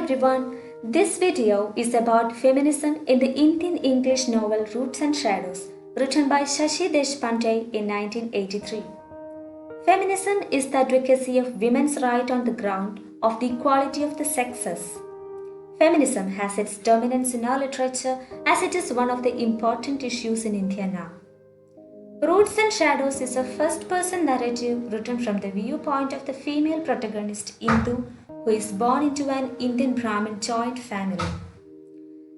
everyone, this video is about feminism in the Indian English novel Roots and Shadows, written by Shashi Deshpande in 1983. Feminism is the advocacy of women's right on the ground of the equality of the sexes. Feminism has its dominance in our literature as it is one of the important issues in India now. Roots and Shadows is a first-person narrative written from the viewpoint of the female protagonist Indu, who is born into an Indian Brahmin joint family.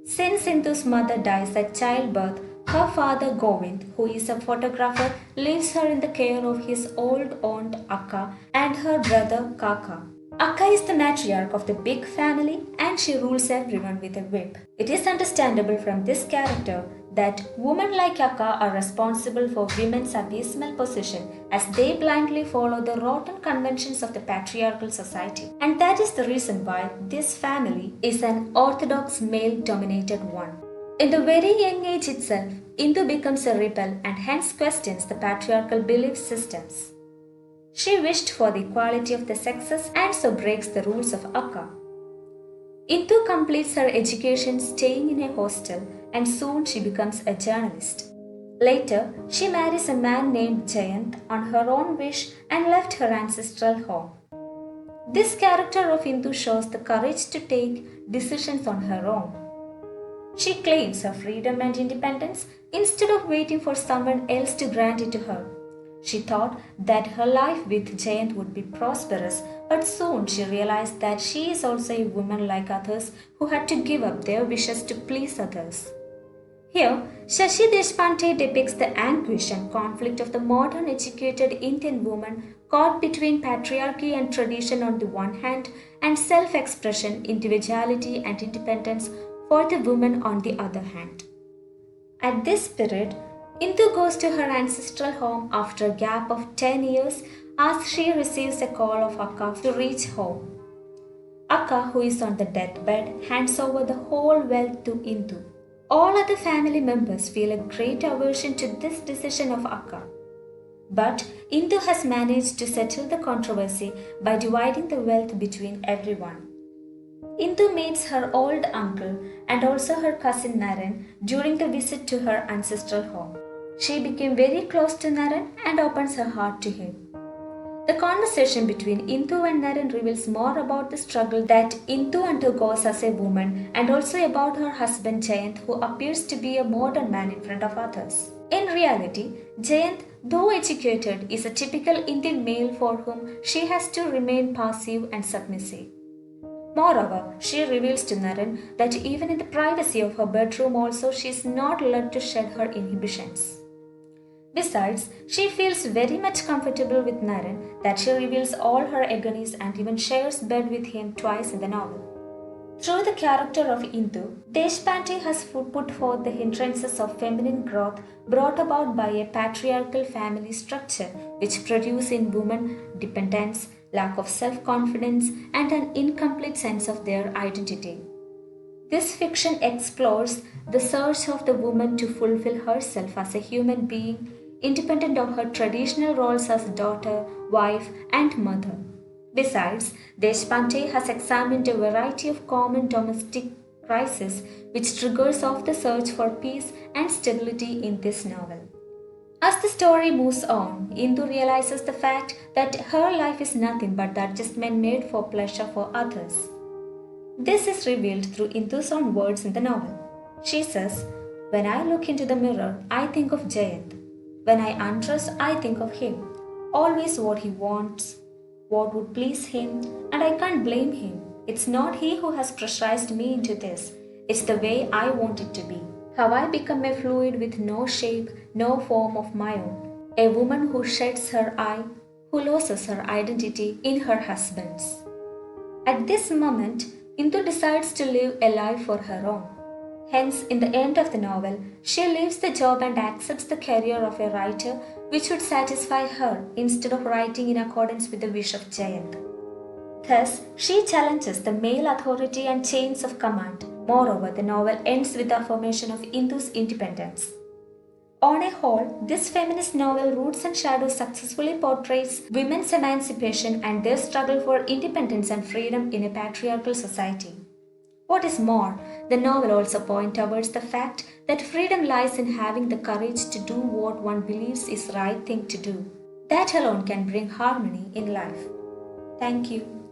Since Indu's mother dies at childbirth, her father Govind, who is a photographer, leaves her in the care of his old aunt Akka and her brother Kaka. Akka is the matriarch of the big family and she rules everyone with a whip. It is understandable from this character that women like Akka are responsible for women's abysmal position as they blindly follow the rotten conventions of the patriarchal society. And that is the reason why this family is an orthodox male-dominated one. In the very young age itself, Indu becomes a rebel and hence questions the patriarchal belief systems. She wished for the equality of the sexes and so breaks the rules of Akka. Indu completes her education staying in a hostel and soon she becomes a journalist. Later, she marries a man named Jayant on her own wish and left her ancestral home. This character of Indu shows the courage to take decisions on her own. She claims her freedom and independence instead of waiting for someone else to grant it to her. She thought that her life with Jayant would be prosperous, but soon she realized that she is also a woman like others who had to give up their wishes to please others. Here, Shashi Deshpande depicts the anguish and conflict of the modern educated Indian woman caught between patriarchy and tradition on the one hand and self-expression, individuality and independence for the woman on the other hand. At this period, Indu goes to her ancestral home after a gap of 10 years as she receives a call of Akka to reach home. Akka, who is on the deathbed, hands over the whole wealth to Indu. All other family members feel a great aversion to this decision of Akka. But Indu has managed to settle the controversy by dividing the wealth between everyone. Indu meets her old uncle and also her cousin Naren during the visit to her ancestral home. She became very close to Naren and opens her heart to him. The conversation between Indu and Naren reveals more about the struggle that Indu undergoes as a woman and also about her husband Jayant, who appears to be a modern man in front of others. In reality, Jayant, though educated, is a typical Indian male for whom she has to remain passive and submissive. Moreover, she reveals to Naren that even in the privacy of her bedroom also she is not allowed to shed her inhibitions. Besides, she feels very much comfortable with Naren that she reveals all her agonies and even shares bed with him twice in the novel. Through the character of Indu, Deshpande has put forth the hindrances of feminine growth brought about by a patriarchal family structure which produce in women dependence, lack of self-confidence and an incomplete sense of their identity. This fiction explores the search of the woman to fulfill herself as a human being, independent of her traditional roles as daughter, wife and mother. Besides, Deshpande has examined a variety of common domestic crises which triggers off the search for peace and stability in this novel. As the story moves on, Indu realizes the fact that her life is nothing but the adjustment made for pleasure for others. This is revealed through Indu's own words in the novel. She says, "When I look into the mirror, I think of Jayant. When I undress, I think of him. Always what he wants, what would please him, and I can't blame him. It's not he who has pressurized me into this. It's the way I want it to be. Have I become a fluid with no shape, no form of my own? A woman who sheds her eye, who loses her identity in her husband's." At this moment, Indu decides to live a life for her own. Hence, in the end of the novel, she leaves the job and accepts the career of a writer which would satisfy her instead of writing in accordance with the wish of Jayant. Thus, she challenges the male authority and chains of command. Moreover, the novel ends with the affirmation of Indu's independence. On a whole, this feminist novel Roots and Shadows successfully portrays women's emancipation and their struggle for independence and freedom in a patriarchal society. What is more, the novel also points towards the fact that freedom lies in having the courage to do what one believes is the right thing to do. That alone can bring harmony in life. Thank you.